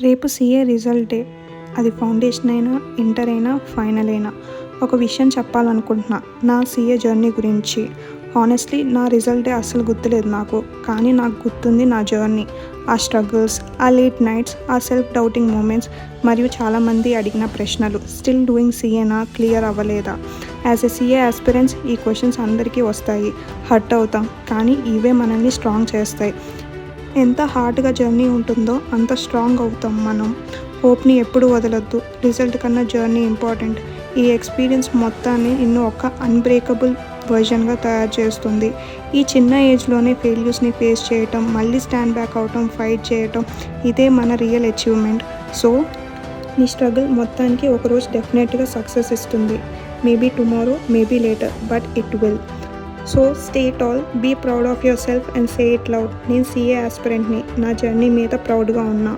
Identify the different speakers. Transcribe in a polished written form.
Speaker 1: రేపు CA result day. అది foundation అయినా, ఇంటర్ అయినా, ఫైనల్ అయినా. ఒక విషయం చెప్పాలనుకుంటున్నా నా సీఏ జర్నీ గురించి. హానెస్ట్లీ నా రిజల్ట్ డే అస్సలు గుర్తులేదు నాకు. కానీ నాకు గుర్తుంది నా జర్నీ, ఆ స్ట్రగుల్స్, ఆ లేట్ నైట్స్, ఆ సెల్ఫ్ డౌటింగ్ మూమెంట్స్ మరియు చాలామంది అడిగిన ప్రశ్నలు. స్టిల్ డూయింగ్ సీఏనా, క్లియర్ అవ్వలేదా? యాజ్ ఎ సీఏ ఆస్పిరెంట్స్ ఈ క్వశ్చన్స్ అందరికీ వస్తాయి. హర్ట్ అవుతాం, కానీ ఇవే మనల్ని స్ట్రాంగ్ చేస్తాయి. ఎంత హార్డ్గా జర్నీ ఉంటుందో అంత స్ట్రాంగ్ అవుతాం మనం. హోప్ని ఎప్పుడు వదలొద్దు. రిజల్ట్ కన్నా జర్నీ ఇంపార్టెంట్. ఈ ఎక్స్పీరియన్స్ మొత్తాన్ని నిన్ను ఒక అన్బ్రేకబుల్ వర్జన్గా తయారు చేస్తుంది. ఈ చిన్న ఏజ్లోనే ఫెయిల్యూర్స్ని ఫేస్ చేయటం, మళ్ళీ స్టాండ్ బ్యాక్ అవటం, ఫైట్ చేయటం, ఇదే మన రియల్ అచీవ్మెంట్. సో నీ స్ట్రగుల్ మొత్తానికి ఒకరోజు డెఫినెట్గా సక్సెస్ ఇస్తుంది. Maybe tomorrow, maybe later, but it will. So stay tall, be proud of yourself and say it loud. నేను సీఏ ఆస్పిరెంట్ని. నా జర్నీ మీద ప్రౌడ్గా ఉన్నా.